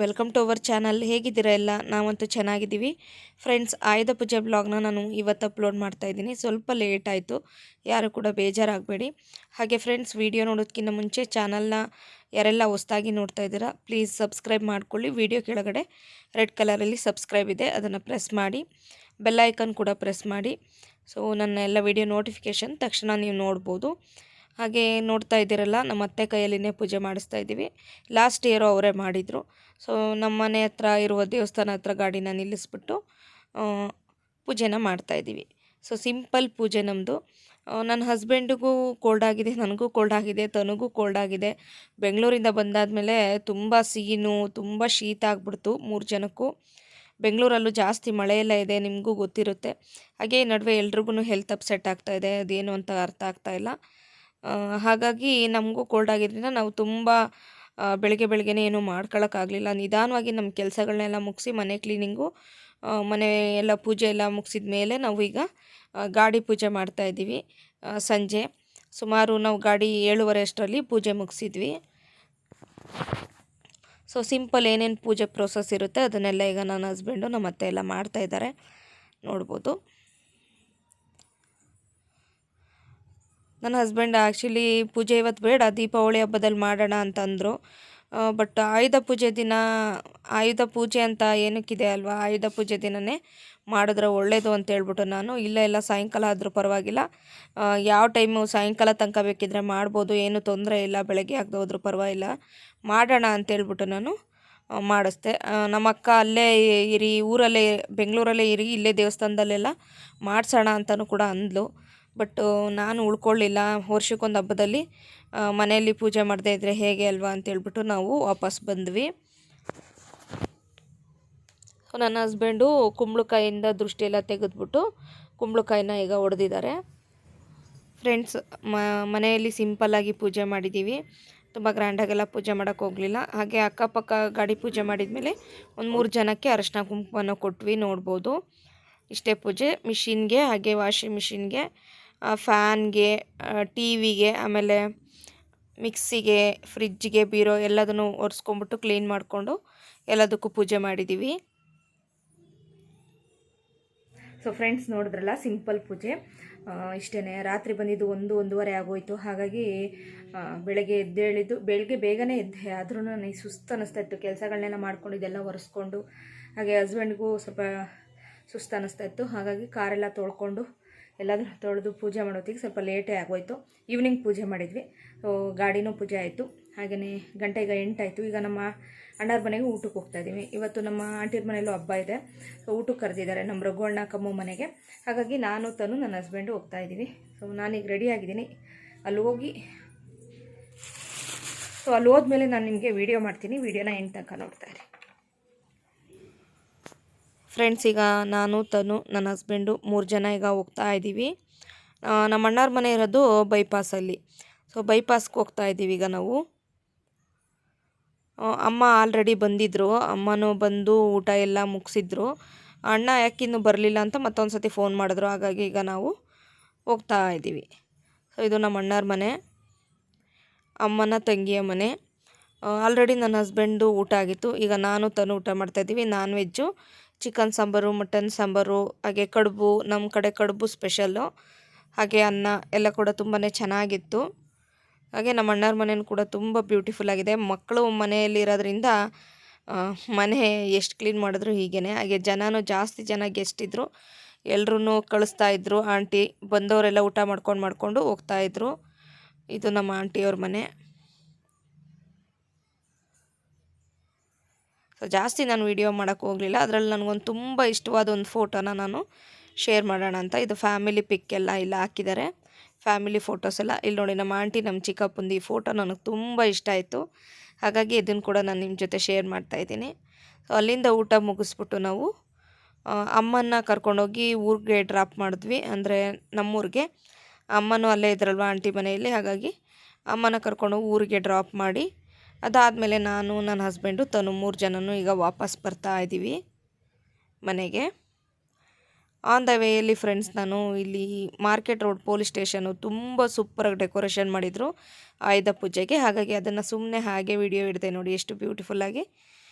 Welcome to our channel. ಹೇಗಿದ್ದೀರಾ ಎಲ್ಲ? ನಾವಂತೂ ಚೆನ್ನಾಗಿದ್ದೀವಿ ಫ್ರೆಂಡ್ಸ್. ಆಯುಧ ಪೂಜೆ ಬ್ಲಾಗ್ನ ನಾನು ಇವತ್ತು ಅಪ್ಲೋಡ್ ಮಾಡ್ತಾ ಇದ್ದೀನಿ. ಸ್ವಲ್ಪ ಲೇಟ್ ಆಯಿತು, ಯಾರು ಕೂಡ ಬೇಜಾರಾಗಬೇಡಿ. ಹಾಗೆ ಫ್ರೆಂಡ್ಸ್, ವಿಡಿಯೋ ನೋಡೋದಕ್ಕಿಂತ ಮುಂಚೆ ಚಾನಲ್ನ ಯಾರೆಲ್ಲ ಹೊಸದಾಗಿ ನೋಡ್ತಾ ಇದ್ದೀರಾ ಪ್ಲೀಸ್ ಸಬ್ಸ್ಕ್ರೈಬ್ ಮಾಡ್ಕೊಳ್ಳಿ. ವಿಡಿಯೋ ಕೆಳಗಡೆ ರೆಡ್ ಕಲರಲ್ಲಿ ಸಬ್ಸ್ಕ್ರೈಬ್ ಇದೆ, ಅದನ್ನು ಪ್ರೆಸ್ ಮಾಡಿ. ಬೆಲ್ ಐಕನ್ ಕೂಡ ಪ್ರೆಸ್ ಮಾಡಿ. ಸೊ ನನ್ನ ಎಲ್ಲ ವಿಡಿಯೋ ನೋಟಿಫಿಕೇಷನ್ ತಕ್ಷಣ ನೀವು ನೋಡ್ಬೋದು. ಹಾಗೆ ನೋಡ್ತಾ ಇದ್ದೀರಲ್ಲ, ನಮ್ಮ ಅತ್ತೆ ಕೈಯಲ್ಲಿನೇ ಪೂಜೆ ಮಾಡಿಸ್ತಾ ಇದ್ದೀವಿ. ಲಾಸ್ಟ್ ಇಯರು ಅವರೇ ಮಾಡಿದರು. ಸೊ ನಮ್ಮ ಮನೆ ಹತ್ರ ಇರುವ ದೇವಸ್ಥಾನ ಹತ್ರ ಗಾಡಿನ ನಿಲ್ಲಿಸ್ಬಿಟ್ಟು ಪೂಜೆನ ಮಾಡ್ತಾಯಿದ್ದೀವಿ. ಸೊ ಸಿಂಪಲ್ ಪೂಜೆ ನಮ್ಮದು. ನನ್ನ ಹಸ್ಬೆಂಡಿಗೂ ಕೋಲ್ಡ್ ಆಗಿದೆ, ನನಗೂ ಕೋಲ್ಡ್ ಆಗಿದೆ, ತನಗೂ ಕೋಲ್ಡ್ ಆಗಿದೆ. ಬೆಂಗಳೂರಿಂದ ಬಂದಾದಮೇಲೆ ತುಂಬ ಸೀನು, ತುಂಬ ಶೀತ ಆಗಿಬಿಡ್ತು 3 ಜನಕ್ಕೂ. ಬೆಂಗಳೂರಲ್ಲೂ ಜಾಸ್ತಿ ಮಳೆಯೆಲ್ಲ ಇದೆ, ನಿಮಗೂ ಗೊತ್ತಿರುತ್ತೆ. ಹಾಗೆ ಈ ನಡುವೆ ಎಲ್ರಿಗೂ ಹೆಲ್ತ್ ಅಪ್ಸೆಟ್ ಆಗ್ತಾಯಿದೆ, ಅದೇನು ಅಂತ ಅರ್ಥ ಆಗ್ತಾಯಿಲ್ಲ. ಹಾಗಾಗಿ ನಮಗೂ ಕೋಲ್ಡ್ ಆಗಿದ್ದರಿಂದ ನಾವು ತುಂಬ ಬೆಳಗ್ಗೆನೇ ಏನೂ ಮಾಡ್ಕೊಳ್ಳೋಕ್ಕಾಗಲಿಲ್ಲ. ನಿಧಾನವಾಗಿ ನಮ್ಮ ಕೆಲಸಗಳನ್ನೆಲ್ಲ ಮುಗಿಸಿ ಮನೆ ಕ್ಲೀನಿಂಗು, ಮನೆ ಎಲ್ಲ ಪೂಜೆ ಎಲ್ಲ ಮುಗಿಸಿದ ಮೇಲೆ ನಾವು ಈಗ ಗಾಡಿ ಪೂಜೆ ಮಾಡ್ತಾಯಿದ್ದೀವಿ. ಸಂಜೆ ಸುಮಾರು ನಾವು ಗಾಡಿ 7:30 ಅಷ್ಟರಲ್ಲಿ ಪೂಜೆ ಮುಗಿಸಿದ್ವಿ. ಸೊ ಸಿಂಪಲ್ ಏನೇನು ಪೂಜೆ ಪ್ರೋಸೆಸ್ ಇರುತ್ತೆ ಅದನ್ನೆಲ್ಲ ಈಗ ನನ್ನ ಹಸ್ಬೆಂಡು ನಮ್ಮ ಅತ್ತೆ ಎಲ್ಲ ಮಾಡ್ತಾಯಿದ್ದಾರೆ, ನೋಡ್ಬೋದು. ನನ್ನ ಹಸ್ಬೆಂಡ್ ಆ್ಯಕ್ಚುಲಿ ಪೂಜೆ ಇವತ್ತು ಬೇಡ, ದೀಪಾವಳಿ ಹಬ್ಬದಲ್ಲಿ ಮಾಡೋಣ ಅಂತಂದರು. ಬಟ್ ಆಯುಧ ಪೂಜೆ ಅಂತ ಏನಕ್ಕಿದೆ ಅಲ್ವಾ, ಆಯುಧ ಪೂಜೆ ದಿನವೇ ಮಾಡಿದ್ರೆ ಒಳ್ಳೆಯದು ಅಂತ ಹೇಳ್ಬಿಟ್ಟು ನಾನು ಇಲ್ಲ ಸಾಯಂಕಾಲ ಆದರೂ ಪರವಾಗಿಲ್ಲ, ಯಾವ ಟೈಮು ಸಾಯಂಕಾಲ ತನಕ ಬೇಕಿದ್ರೆ ಮಾಡ್ಬೋದು, ಏನೂ ತೊಂದರೆ ಇಲ್ಲ, ಬೆಳಗ್ಗೆ ಆಗದೆ ಹೋದ್ರೂ ಪರವಾಗಿಲ್ಲ, ಮಾಡೋಣ ಅಂತೇಳ್ಬಿಟ್ಟು ನಾನು ಮಾಡಿಸ್ದೆ. ನಮ್ಮ ಅಕ್ಕ ಅಲ್ಲೇ ಇರಿ, ಊರಲ್ಲೇ ಬೆಂಗಳೂರಲ್ಲೇ ಇರಿ, ಇಲ್ಲೇ ದೇವಸ್ಥಾನದಲ್ಲೆಲ್ಲ ಮಾಡಿಸೋಣ ಅಂತಲೂ ಕೂಡ ಅಂದ್ಲು. ಬಟ್ ನಾನು ಉಳ್ಕೊಳ್ಳಿಲ್ಲ. ವರ್ಷಕ್ಕೊಂದು ಹಬ್ಬದಲ್ಲಿ ಮನೆಯಲ್ಲಿ ಪೂಜೆ ಮಾಡದೇ ಇದ್ದರೆ ಹೇಗೆ ಅಲ್ವಾ ಅಂತೇಳ್ಬಿಟ್ಟು ನಾವು ವಾಪಸ್ ಬಂದ್ವಿ. ನನ್ನ ಹಸ್ಬೆಂಡು ಕುಂಬಳಕಾಯಿಂದ ದೃಷ್ಟಿಯೆಲ್ಲ ತೆಗೆದ್ಬಿಟ್ಟು ಕುಂಬಳಕಾಯಿನ ಈಗ ಹೊಡೆದಿದ್ದಾರೆ. ಫ್ರೆಂಡ್ಸ್, ಮನೆಯಲ್ಲಿ ಸಿಂಪಲ್ಲಾಗಿ ಪೂಜೆ ಮಾಡಿದ್ದೀವಿ, ತುಂಬ ಗ್ರ್ಯಾಂಡಾಗೆಲ್ಲ ಪೂಜೆ ಮಾಡೋಕ್ಕೆ ಹೋಗಲಿಲ್ಲ. ಹಾಗೆ ಅಕ್ಕಪಕ್ಕ ಗಾಡಿ ಪೂಜೆ ಮಾಡಿದ್ಮೇಲೆ ಒಂದು 3 ಜನಕ್ಕೆ ಅರಶಿನ ಕುಂಕುಮನ ಕೊಟ್ವಿ, ನೋಡ್ಬೋದು. ಇಷ್ಟೇ ಪೂಜೆ. ಮಿಷಿನ್ಗೆ, ಹಾಗೆ ವಾಷಿಂಗ್ ಮಿಷಿನ್ಗೆ, ಫ್ಯಾನ್ಗೆ, ಟಿ ವಿಗೆ, ಆಮೇಲೆ ಮಿಕ್ಸಿಗೆ, ಫ್ರಿಜ್ಜಿಗೆ, ಬೀರೋ ಎಲ್ಲದನ್ನು ಒರೆಸ್ಕೊಂಬಿಟ್ಟು ಕ್ಲೀನ್ ಮಾಡಿಕೊಂಡು ಎಲ್ಲದಕ್ಕೂ ಪೂಜೆ ಮಾಡಿದ್ದೀವಿ. ಸೊ ಫ್ರೆಂಡ್ಸ್, ನೋಡಿದ್ರಲ್ಲ ಸಿಂಪಲ್ ಪೂಜೆ. ಇಷ್ಟೇ. ರಾತ್ರಿ ಬಂದಿದ್ದು 1-1:30 ಆಗೋಯಿತು. ಹಾಗಾಗಿ ಬೆಳಗ್ಗೆ ಬೇಗನೆ ಎದ್ದೆ, ಆದ್ರೂ ನನಗೆ ಸುಸ್ತು ಅನ್ನಿಸ್ತಾ ಇತ್ತು. ಕೆಲಸಗಳನ್ನೆಲ್ಲ ಮಾಡ್ಕೊಂಡು ಇದೆಲ್ಲ ಒರೆಸ್ಕೊಂಡು, ಹಾಗೆ ಹಸ್ಬೆಂಡ್ಗೂ ಸ್ವಲ್ಪ ಸುಸ್ತು ಅನ್ನಿಸ್ತಾ ಇತ್ತು. ಹಾಗಾಗಿ ಕಾರೆಲ್ಲ ತೊಳ್ಕೊಂಡು ಎಲ್ಲದನ್ನು ತೊಳೆದು ಪೂಜೆ ಮಾಡೋತ್ತಿಗೆ ಸ್ವಲ್ಪ ಲೇಟೇ ಆಗೋಯಿತು. ಈವ್ನಿಂಗ್ ಪೂಜೆ ಮಾಡಿದ್ವಿ. ಸೊ ಗಾಡಿನೂ ಪೂಜೆ ಆಯಿತು. ಹಾಗೆಯೇ ಗಂಟೆ ಈಗ 8 ಆಯಿತು. ಈಗ ನಮ್ಮ ಅಣ್ಣರ ಮನೆಗೆ ಊಟಕ್ಕೆ ಹೋಗ್ತಾಯಿದ್ದೀವಿ. ಇವತ್ತು ನಮ್ಮ ಆಂಟಿಯರ ಮನೆಯಲ್ಲೂ ಹಬ್ಬ ಇದೆ. ಸೊ ಊಟಕ್ಕೆ ಕರೆದಿದ್ದಾರೆ ನಮ್ಮ ರಘುವಣ್ಣ ಕಮ್ಮು ಮನೆಗೆ. ಹಾಗಾಗಿ ನಾನು ನನ್ನ ಹಸ್ಬೆಂಡು ಹೋಗ್ತಾಯಿದ್ದೀವಿ. ಸೊ ನಾನೀಗ ರೆಡಿ ಆಗಿದ್ದೀನಿ. ಅಲ್ಲಿ ಹೋದ್ಮೇಲೆ ನಾನು ನಿಮಗೆ ವೀಡಿಯೋ ಮಾಡ್ತೀನಿ. ವೀಡಿಯೋನ ಎಂಡ್ ತನಕ ನೋಡ್ತಾಯಿರಿ ಫ್ರೆಂಡ್ಸ್. ಈಗ ನಾನು ನನ್ನ ಹಸ್ಬೆಂಡು 3 ಜನ ಈಗ ಹೋಗ್ತಾ ಇದ್ದೀವಿ. ನಮ್ಮ ಅಣ್ಣವ್ರ ಮನೆ ಇರೋದು ಬೈಪಾಸಲ್ಲಿ. ಸೊ ಬೈಪಾಸ್ಗೆ ಹೋಗ್ತಾ ಇದ್ದೀವಿ ಈಗ ನಾವು. ಅಮ್ಮ ಆಲ್ರೆಡಿ ಬಂದಿದ್ದರು, ಅಮ್ಮನೂ ಬಂದು ಊಟ ಎಲ್ಲ ಮುಗಿಸಿದ್ರು. ಅಣ್ಣ ಯಾಕಿನ್ನೂ ಬರಲಿಲ್ಲ ಅಂತ ಮತ್ತೊಂದು ಸತಿ ಫೋನ್ ಮಾಡಿದ್ರು. ಹಾಗಾಗಿ ಈಗ ನಾವು ಹೋಗ್ತಾ ಇದ್ದೀವಿ. ಸೊ ಇದು ನಮ್ಮ ಅಣ್ಣವ್ರ ಮನೆ, ಅಮ್ಮನ ತಂಗಿಯ ಮನೆ. ಆಲ್ರೆಡಿ ನನ್ನ ಹಸ್ಬೆಂಡು ಊಟ ಆಗಿತ್ತು. ಈಗ ನಾನು ಊಟ ಮಾಡ್ತಾಯಿದ್ದೀವಿ. Non veg, chicken sambar, mutton sambar, ಹಾಗೆ ಕಡುಬು. ನಮ್ಮ ಕಡೆ ಕಡುಬು ಸ್ಪೆಷಲ್ಲು. ಹಾಗೆ ಅನ್ನ ಎಲ್ಲ ಕೂಡ ತುಂಬಾ ಚೆನ್ನಾಗಿತ್ತು. ಹಾಗೆ ನಮ್ಮ ಅಣ್ಣವ್ರ ಮನೆಯೂ ಕೂಡ ತುಂಬ ಬ್ಯೂಟಿಫುಲ್ ಆಗಿದೆ. ಮಕ್ಕಳು ಮನೆಯಲ್ಲಿರೋದ್ರಿಂದ ಮನೆ ಎಷ್ಟು ಕ್ಲೀನ್ ಮಾಡಿದ್ರು ಹೀಗೇ. ಹಾಗೆ ಜನನೂ ಜಾಸ್ತಿ ಜನ ಗೆಸ್ಟ್ ಇದ್ದರು, ಎಲ್ಲರೂ ಕಳಿಸ್ತಾಯಿದ್ರು. ಆಂಟಿ ಬಂದವರೆಲ್ಲ ಊಟ ಮಾಡ್ಕೊಂಡು ಹೋಗ್ತಾಯಿದ್ರು. ಇದು ನಮ್ಮ ಆಂಟಿಯವ್ರ ಮನೆ. ಸೊ ಜಾಸ್ತಿ ನಾನು ವೀಡಿಯೋ ಮಾಡೋಕ್ಕೆ ಹೋಗಲಿಲ್ಲ. ಅದರಲ್ಲಿ ನನಗೊಂದು ತುಂಬ ಇಷ್ಟವಾದ ಒಂದು ಫೋಟೋನ ನಾನು ಶೇರ್ ಮಾಡೋಣ ಅಂತ. ಇದು ಫ್ಯಾಮಿಲಿ ಪಿಕ್ ಎಲ್ಲ ಇಲ್ಲ ಹಾಕಿದ್ದಾರೆ, ಫ್ಯಾಮಿಲಿ ಫೋಟೋಸ್ ಎಲ್ಲ. ಇಲ್ಲಿ ನೋಡಿ, ನಮ್ಮ ಆಂಟಿ, ನಮ್ಮ ಚಿಕ್ಕಪ್ಪಂದು ಈ ಫೋಟೋ ನನಗೆ ತುಂಬ ಇಷ್ಟ ಆಯಿತು. ಹಾಗಾಗಿ ಇದನ್ನು ಕೂಡ ನಾನು ನಿಮ್ಮ ಜೊತೆ ಶೇರ್ ಮಾಡ್ತಾಯಿದ್ದೀನಿ. ಸೊ ಅಲ್ಲಿಂದ ಊಟ ಮುಗಿಸ್ಬಿಟ್ಟು ನಾವು ಅಮ್ಮನ್ನ ಕರ್ಕೊಂಡೋಗಿ ಊರಿಗೆ ಡ್ರಾಪ್ ಮಾಡಿದ್ವಿ, ಅಂದರೆ ನಮ್ಮೂರಿಗೆ. ಅಮ್ಮನೂ ಅಲ್ಲೇ ಇದ್ರಲ್ವ ಆಂಟಿ ಮನೆಯಲ್ಲಿ. ಹಾಗಾಗಿ ಅಮ್ಮನ ಕರ್ಕೊಂಡೋಗಿ ಊರಿಗೆ ಡ್ರಾಪ್ ಮಾಡಿ, ಅದಾದಮೇಲೆ ನಾನು, ನನ್ನ ಹಸ್ಬೆಂಡು, 3 ಜನನೂ ಈಗ ವಾಪಸ್ ಬರ್ತಾ ಇದ್ದೀವಿ ಮನೆಗೆ. ಆನ್ ದ ವೇಯಲ್ಲಿ ಫ್ರೆಂಡ್ಸ್, ನಾನು ಇಲ್ಲಿ ಮಾರ್ಕೆಟ್ ರೋಡ್ ಪೊಲೀಸ್ ಸ್ಟೇಷನು ತುಂಬ ಸೂಪರಾಗಿ ಡೆಕೋರೇಷನ್ ಮಾಡಿದರು ಆಯುಧ ಪೂಜೆಗೆ. ಹಾಗಾಗಿ ಅದನ್ನು ಸುಮ್ಮನೆ ಹಾಗೆ ವಿಡಿಯೋ ಹಿಡಿದೆ ನೋಡಿ, ಎಷ್ಟು ಬ್ಯೂಟಿಫುಲ್ಲಾಗಿ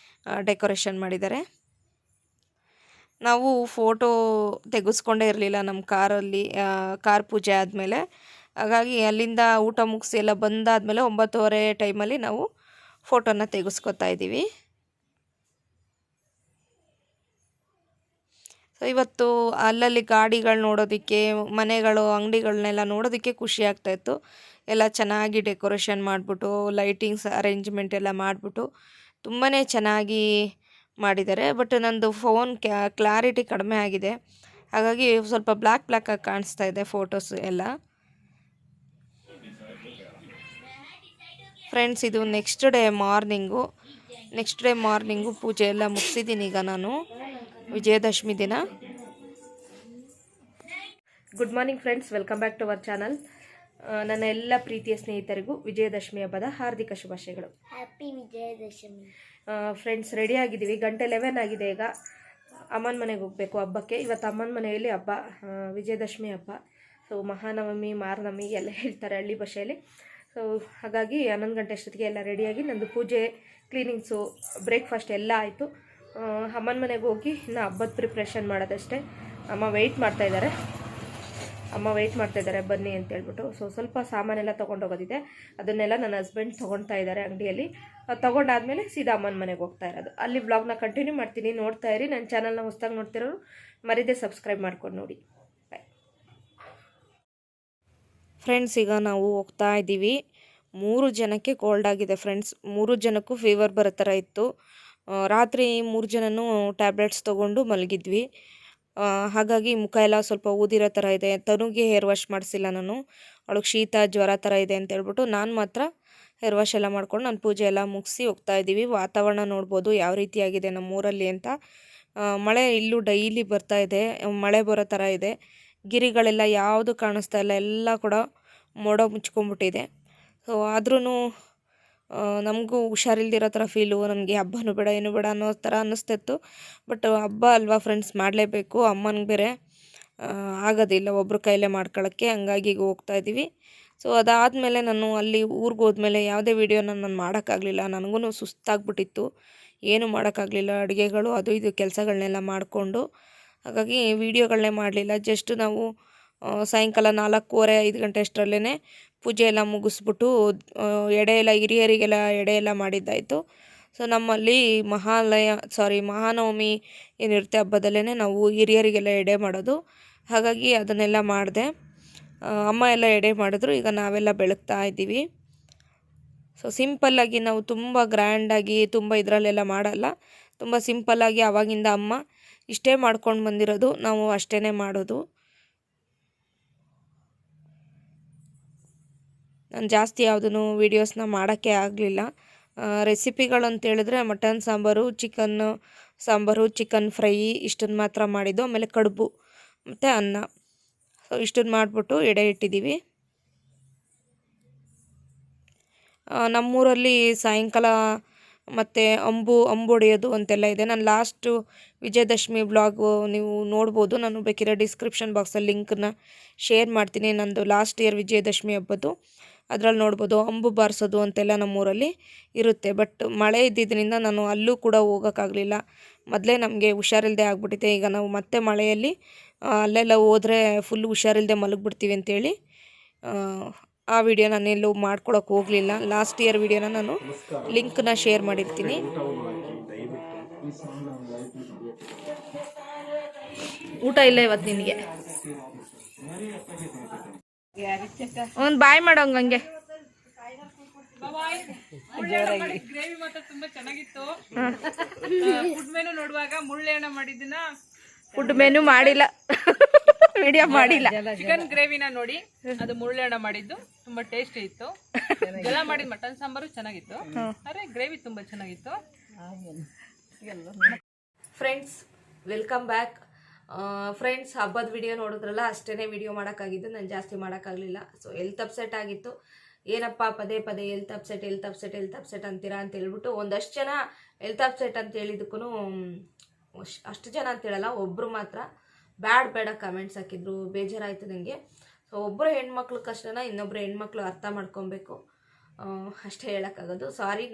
ಡೆಕೋರೇಷನ್ ಮಾಡಿದ್ದಾರೆ. ನಾವು ಫೋಟೋ ತೆಗೆಸ್ಕೊಂಡೇ ಇರಲಿಲ್ಲ ನಮ್ಮ ಕಾರಲ್ಲಿ, ಕಾರ್ ಪೂಜೆ ಆದಮೇಲೆ. ಹಾಗಾಗಿ ಅಲ್ಲಿಂದ ಊಟ ಮುಗಿಸಿ ಎಲ್ಲ ಬಂದಾದಮೇಲೆ 9:30 ಟೈಮಲ್ಲಿ ನಾವು ಫೋಟೋನ ತೆಗೆಸ್ಕೊತಾ ಇದ್ದೀವಿ. ಸೊ ಇವತ್ತು ಅಲ್ಲಲ್ಲಿ ಗಾಡಿಗಳು ನೋಡೋದಕ್ಕೆ, ಮನೆಗಳು, ಅಂಗಡಿಗಳನ್ನೆಲ್ಲ ನೋಡೋದಕ್ಕೆ ಖುಷಿ ಆಗ್ತಾಯಿತ್ತು. ಎಲ್ಲ ಚೆನ್ನಾಗಿ ಡೆಕೋರೇಷನ್ ಮಾಡಿಬಿಟ್ಟು, ಲೈಟಿಂಗ್ಸ್ ಅರೇಂಜ್ಮೆಂಟ್ ಎಲ್ಲ ಮಾಡಿಬಿಟ್ಟು ತುಂಬಾ ಚೆನ್ನಾಗಿ ಮಾಡಿದ್ದಾರೆ. ಬಟ್ ನಂದು ಫೋನ್ ಕ್ಲಾರಿಟಿ ಕಡಿಮೆ ಆಗಿದೆ, ಹಾಗಾಗಿ ಸ್ವಲ್ಪ ಬ್ಲ್ಯಾಕಾಗಿ ಕಾಣಿಸ್ತಾ ಇದೆ ಫೋಟೋಸ್ ಎಲ್ಲ. ಫ್ರೆಂಡ್ಸ್, ಇದು ನೆಕ್ಸ್ಟ್ ಡೇ ಮಾರ್ನಿಂಗು ಪೂಜೆ ಎಲ್ಲ ಮುಗಿಸಿದ್ದೀನಿ ಈಗ ನಾನು, ವಿಜಯದಶಮಿ ದಿನ. Good morning friends, welcome back to our channel. ನನ್ನ ಎಲ್ಲ ಪ್ರೀತಿಯ ಸ್ನೇಹಿತರಿಗೂ ವಿಜಯದಶಮಿ ಹಬ್ಬದ ಹಾರ್ದಿಕ ಶುಭಾಶಯಗಳು. ಹ್ಯಾಪಿ ವಿಜಯದಶಮಿ. ಫ್ರೆಂಡ್ಸ್, ರೆಡಿ ಆಗಿದ್ದೀವಿ. ಗಂಟೆ 11 ಆಗಿದೆ. ಈಗ ಅಮ್ಮನ ಮನೆಗೆ ಹೋಗಬೇಕು ಹಬ್ಬಕ್ಕೆ. ಇವತ್ತು ಅಮ್ಮನ ಮನೆಯಲ್ಲಿ ಹಬ್ಬ, ವಿಜಯದಶಮಿ ಹಬ್ಬ. ಸೊ ಮಹಾನವಮಿ, ಮಾರನವಮಿ ಎಲ್ಲ ಹೇಳ್ತಾರೆ ಹಳ್ಳಿ ಭಾಷೆಯಲ್ಲಿ. ಸೊ ಹಾಗಾಗಿ 11 ಗಂಟೆ ಅಷ್ಟೊತ್ತಿಗೆ ಎಲ್ಲ ರೆಡಿಯಾಗಿ ನಂದು ಪೂಜೆ, ಕ್ಲೀನಿಂಗ್ಸು, ಬ್ರೇಕ್ಫಾಸ್ಟ್ ಎಲ್ಲ ಆಯಿತು. ಅಮ್ಮನ ಮನೆಗೆ ಹೋಗಿ ಇನ್ನು ಹಬ್ಬದ ಪ್ರಿಪ್ರೇಷನ್ ಮಾಡೋದಷ್ಟೇ. ಅಮ್ಮ ವೆಯ್ಟ್ ಮಾಡ್ತಾಯಿದ್ದಾರೆ ಬನ್ನಿ ಅಂತ ಹೇಳ್ಬಿಟ್ಟು. ಸೊ ಸ್ವಲ್ಪ ಸಾಮಾನೆಲ್ಲ ತೊಗೊಂಡೋಗೋದಿದೆ, ಅದನ್ನೆಲ್ಲ ನನ್ನ ಹಸ್ಬೆಂಡ್ ತೊಗೊಳ್ತಾ ಇದ್ದಾರೆ ಅಂಗಡಿಯಲ್ಲಿ. ತೊಗೊಂಡಾದ್ಮೇಲೆ ಸೀದಾ ಅಮ್ಮನ ಮನೆಗೆ ಹೋಗ್ತಾ ಇರೋದು. ಅಲ್ಲಿ ವ್ಲಾಗ್ನ ಕಂಟಿನ್ಯೂ ಮಾಡ್ತೀನಿ, ನೋಡ್ತಾ ಇರಿ. ನನ್ನ ಚಾನಲ್ನ ಹೊಸದಾಗಿ ನೋಡ್ತಿರೋರು ಮರೀದೆ ಸಬ್ಸ್ಕ್ರೈಬ್ ಮಾಡ್ಕೊಂಡು ನೋಡಿ. ಫ್ರೆಂಡ್ಸ್, ಈಗ ನಾವು ಹೋಗ್ತಾ ಇದ್ದೀವಿ. 3 ಜನಕ್ಕೆ ಕೋಲ್ಡ್ ಆಗಿದೆ ಫ್ರೆಂಡ್ಸ್. 3 ಜನಕ್ಕೂ ಫೀವರ್ ಬರೋ ಥರ ಇತ್ತು. ರಾತ್ರಿ 3 ಜನನೂ ಟ್ಯಾಬ್ಲೆಟ್ಸ್ ತೊಗೊಂಡು ಮಲಗಿದ್ವಿ. ಹಾಗಾಗಿ ಮುಖ ಎಲ್ಲ ಸ್ವಲ್ಪ ಊದಿರೋ ಥರ ಇದೆ. ತನುಗೆ ಹೇರ್ ವಾಶ್ ಮಾಡಿಸಿಲ್ಲ ನಾನು, ಅವಳಿಗೆ ಶೀತ ಜ್ವರ ಥರ ಇದೆ ಅಂತ ಹೇಳ್ಬಿಟ್ಟು. ನಾನು ಮಾತ್ರ ಹೇರ್ ವಾಶ್ ಎಲ್ಲ ಮಾಡ್ಕೊಂಡು ನಾನು ಪೂಜೆ ಎಲ್ಲ ಮುಗಿಸಿ ಹೋಗ್ತಾ ಇದ್ದೀವಿ. ವಾತಾವರಣ ನೋಡ್ಬೋದು ಯಾವ ರೀತಿಯಾಗಿದೆ ನಮ್ಮೂರಲ್ಲಿ ಅಂತ. ಮಳೆ ಇಲ್ಲೂ ಡೈಲಿ ಬರ್ತಾ ಇದೆ, ಮಳೆ ಬರೋ ಥರ ಇದೆ. ಗಿರಿಗಳೆಲ್ಲ ಯಾವುದು ಕಾಣಿಸ್ತಾ ಇಲ್ಲ, ಎಲ್ಲ ಕೂಡ ಮೋಡ ಮುಚ್ಕೊಂಡ್ಬಿಟ್ಟಿದೆ. ಸೊ ಆದ್ರೂ ನಮಗೂ ಹುಷಾರಿಲ್ದಿರೋ ಥರ ಫೀಲು. ನನಗೆ ಹಬ್ಬನೂ ಬೇಡ ಏನು ಬೇಡ ಅನ್ನೋ ಥರ ಅನ್ನಿಸ್ತಿತ್ತು. ಬಟ್ ಹಬ್ಬ ಅಲ್ವಾ ಫ್ರೆಂಡ್ಸ್, ಮಾಡಲೇಬೇಕು. ಅಮ್ಮನಿಗೆ ಬೇರೆ ಆಗೋದಿಲ್ಲ ಒಬ್ಬರು ಕೈಲೇ ಮಾಡ್ಕೊಳ್ಳೋಕ್ಕೆ, ಹಂಗಾಗಿ ಈಗ ಹೋಗ್ತಾ ಇದ್ದೀವಿ. ಸೊ ಅದಾದಮೇಲೆ ನಾನು ಅಲ್ಲಿ ಊರಿಗೆ ಹೋದ್ಮೇಲೆ ಯಾವುದೇ ವೀಡಿಯೋನ ನಾನು ಮಾಡೋಕ್ಕಾಗಲಿಲ್ಲ. ನನಗೂ ಸುಸ್ತಾಗ್ಬಿಟ್ಟಿತ್ತು, ಏನೂ ಮಾಡೋಕ್ಕಾಗಲಿಲ್ಲ. ಅಡುಗೆಗಳು ಅದು ಇದು ಕೆಲಸಗಳನ್ನೆಲ್ಲ ಮಾಡಿಕೊಂಡು, ಹಾಗಾಗಿ ವೀಡಿಯೋಗಳನ್ನೇ ಮಾಡಲಿಲ್ಲ. ಜಸ್ಟ್ ನಾವು ಸಾಯಂಕಾಲ 4:15 ಗಂಟೆ ಅಷ್ಟರಲ್ಲೇ ಪೂಜೆ ಎಲ್ಲ ಮುಗಿಸ್ಬಿಟ್ಟು ಎಡೆ ಎಲ್ಲ ಹಿರಿಯರಿಗೆಲ್ಲ ಎಡೆ ಎಲ್ಲ ಮಾಡಿದ್ದಾಯಿತು. ಸೊ ನಮ್ಮಲ್ಲಿ ಮಹಾನವಮಿ ಏನಿರುತ್ತೆ ಹಬ್ಬದಲ್ಲೇ ನಾವು ಹಿರಿಯರಿಗೆಲ್ಲ ಎಡೆ ಮಾಡೋದು. ಹಾಗಾಗಿ ಅದನ್ನೆಲ್ಲ ಮಾಡಿದೆ. ಅಮ್ಮ ಎಲ್ಲ ಎಡೆ ಮಾಡಿದ್ರು. ಈಗ ನಾವೆಲ್ಲ ಬೆಳಗ್ತಾ ಇದ್ದೀವಿ. ಸೊ ಸಿಂಪಲ್ಲಾಗಿ ನಾವು ತುಂಬ ಗ್ರ್ಯಾಂಡಾಗಿ ತುಂಬ ಇದರಲ್ಲೆಲ್ಲ ಮಾಡಲ್ಲ. ತುಂಬ ಸಿಂಪಲ್ಲಾಗಿ ಆವಾಗಿಂದ ಅಮ್ಮ ಇಷ್ಟೇ ಮಾಡ್ಕೊಂಡು ಬಂದಿರೋದು, ನಾವು ಅಷ್ಟೇ ಮಾಡೋದು. ನಾನು ಜಾಸ್ತಿ ಯಾವುದೂ ವೀಡಿಯೋಸ್ನ ಮಾಡೋಕ್ಕೆ ಆಗಲಿಲ್ಲ. ರೆಸಿಪಿಗಳಂತೇಳಿದ್ರೆ mutton sambar, chicken sambar, chicken fry ಇಷ್ಟನ್ನು ಮಾತ್ರ ಮಾಡಿದ್ದು. ಆಮೇಲೆ ಕಡುಬು ಮತ್ತು ಅನ್ನ. ಸೊ ಇಷ್ಟನ್ನು ಮಾಡಿಬಿಟ್ಟು ಎಡೆ ಇಟ್ಟಿದ್ದೀವಿ. ನಮ್ಮೂರಲ್ಲಿ ಸಾಯಂಕಾಲ ಮತ್ತು ಅಂಬು ಹೊಡೆಯೋದು ಅಂತೆಲ್ಲ ಇದೆ. ನಾನು ಲಾಸ್ಟು ವಿಜಯದಶಮಿ ವ್ಲಾಗು ನೀವು ನೋಡ್ಬೋದು. ನಾನು ಬೇಕಿರೋ ಡಿಸ್ಕ್ರಿಪ್ಷನ್ ಬಾಕ್ಸಲ್ಲಿ ಲಿಂಕನ್ನ ಶೇರ್ ಮಾಡ್ತೀನಿ, ನಂದು ಲಾಸ್ಟ್ ಇಯರ್ ವಿಜಯದಶಮಿ ಹಬ್ಬದ್ದು. ಅದರಲ್ಲಿ ನೋಡ್ಬೋದು. ಅಂಬು ಬಾರಿಸೋದು ಅಂತೆಲ್ಲ ನಮ್ಮೂರಲ್ಲಿ ಇರುತ್ತೆ. ಬಟ್ ಮಳೆ ಇದ್ದಿದ್ದರಿಂದ ನಾನು ಅಲ್ಲೂ ಕೂಡ ಹೋಗೋಕ್ಕಾಗಲಿಲ್ಲ. ಮೊದಲೇ ನಮಗೆ ಹುಷಾರಿಲ್ಲದೆ ಆಗ್ಬಿಟ್ಟಿದೆ. ಈಗ ನಾವು ಮತ್ತೆ ಮಳೆಯಲ್ಲಿ ಅಲ್ಲೆಲ್ಲ ಹೋದರೆ ಫುಲ್ ಹುಷಾರಿಲ್ಲದೆ ಮಲಗಿಬಿಡ್ತೀವಿ ಅಂತೇಳಿ ಆ ವಿಡಿಯೋ ನಾನೆಲ್ಲೂ ಮಾಡ್ಕೊಳಕ್ಕೆ ಹೋಗಲಿಲ್ಲ. ಲಾಸ್ಟ್ ಇಯರ್ ವಿಡಿಯೋನ ನಾನು ಲಿಂಕ್ನ ಶೇರ್ ಮಾಡಿರ್ತೀನಿ. ಊಟ ಇಲ್ಲ ಇವತ್ತು ನಿನಗೆ. ಒಂದು ಬಾಯ್ ಮಾಡೋಂಗ ಹಂಗೆ. ಗ್ರೇವಿ ಮಾತ್ರ ತುಂಬಾ ಚೆನ್ನಾಗಿತ್ತು. ಫುಡ್ ಮೆನು ನೋಡುವಾಗ ಮುಳ್ಳೆಣ್ಣ ಮಾಡಿದ್ದನ್ನ ಫುಡ್ ಮೆನು ಮಾಡಿಲ್ಲ, ವಿಡಿಯೋ ಮಾಡಿಲ್ಲ. ಚಿಕನ್ ಗ್ರೇವಿನ ನೋಡಿ, ಅದು ಮುಳ್ಳೆಣ್ಣ ಮಾಡಿದ್ದು ತುಂಬಾ ಟೇಸ್ಟಿ ಇತ್ತು. ಎಲ್ಲ ಮಾಡಿದ ಮಟನ್ ಸಾಂಬಾರು ಚೆನ್ನಾಗಿತ್ತು, ಆದ್ರೆ ಗ್ರೇವಿ ತುಂಬಾ ಚೆನ್ನಾಗಿತ್ತು. Friends, welcome back. ಫ್ರೆಂಡ್ಸ್, ಹಬ್ಬದ ವಿಡಿಯೋ ನೋಡಿದ್ರಲ್ಲ, ಅಷ್ಟೇ ವಿಡಿಯೋ ಮಾಡೋಕ್ಕಾಗಿದ್ದು, ನಾನು ಜಾಸ್ತಿ ಮಾಡೋಕ್ಕಾಗಲಿಲ್ಲ. ಸೊ ಹೆಲ್ತ್ ಅಪ್ಸೆಟ್ ಆಗಿತ್ತು. ಏನಪ್ಪ ಪದೇ ಪದೇ ಹೆಲ್ತ್ ಅಪ್ಸೆಟ್ ಅಂತೀರಾ ಅಂತ ಹೇಳ್ಬಿಟ್ಟು ಒಂದಷ್ಟು ಜನ ಹೆಲ್ತ್ ಅಪ್ಸೆಟ್ ಅಂತ ಹೇಳಿದಕ್ಕೂ, ಅಷ್ಟು ಜನ ಅಂತ ಹೇಳಲ್ಲ, ಒಬ್ಬರು ಮಾತ್ರ ಬೇಡ ಕಮೆಂಟ್ಸ್ ಹಾಕಿದ್ರು. ಬೇಜಾರಾಯಿತು ನನಗೆ. ಸೊ ಒಬ್ಬರು ಹೆಣ್ಮಕ್ಳು ಕಷ್ಟನ ಇನ್ನೊಬ್ಬರು ಹೆಣ್ಮಕ್ಳು ಅರ್ಥ ಮಾಡ್ಕೊಬೇಕು, ಅಷ್ಟೇ ಹೇಳೋಕ್ಕಾಗೋದು.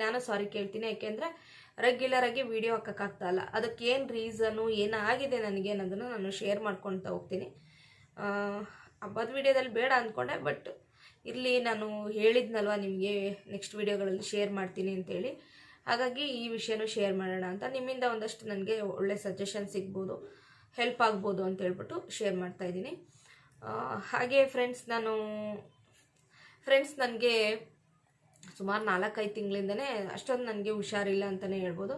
ನಾನು ಸಾರಿ ಕೇಳ್ತೀನಿ. ಯಾಕೆಂದರೆ ರೆಗ್ಯುಲರಾಗಿ ವೀಡಿಯೋ ಹಾಕೋಕ್ಕಾಗ್ತಾಯಿಲ್ಲ. ಅದಕ್ಕೆ ಏನು ರೀಸನು, ಏನಾಗಿದೆ ನನಗೆ ಅನ್ನೋದನ್ನು ನಾನು ಶೇರ್ ಮಾಡ್ಕೊಳ್ತಾ ಹೋಗ್ತೀನಿ. ಹಬ್ಬದ ವೀಡಿಯೋದಲ್ಲಿ ಬೇಡ ಅಂದ್ಕೊಂಡೆ, ಬಟ್ ಇರಲಿ, ನಾನು ಹೇಳಿದ್ನಲ್ವ ನಿಮಗೆ ನೆಕ್ಸ್ಟ್ ವೀಡಿಯೋಗಳಲ್ಲಿ ಶೇರ್ ಮಾಡ್ತೀನಿ ಅಂತೇಳಿ. ಹಾಗಾಗಿ ಈ ವಿಷಯನೂ ಶೇರ್ ಮಾಡೋಣ ಅಂತ, ನಿಮ್ಮಿಂದ ಒಂದಷ್ಟು ನನಗೆ ಒಳ್ಳೆ ಸಜೆಷನ್ ಸಿಗ್ಬೋದು, ಹೆಲ್ಪ್ ಆಗ್ಬೋದು ಅಂತ ಹೇಳ್ಬಿಟ್ಟು ಶೇರ್ ಮಾಡ್ತಾಯಿದ್ದೀನಿ. ಹಾಗೆ ಫ್ರೆಂಡ್ಸ್ ನನಗೆ ಸುಮಾರು 4-5 ತಿಂಗಳಿಂದನೇ ಅಷ್ಟೊಂದು ನನಗೆ ಹುಷಾರಿಲ್ಲ ಅಂತಲೇ ಹೇಳ್ಬೋದು.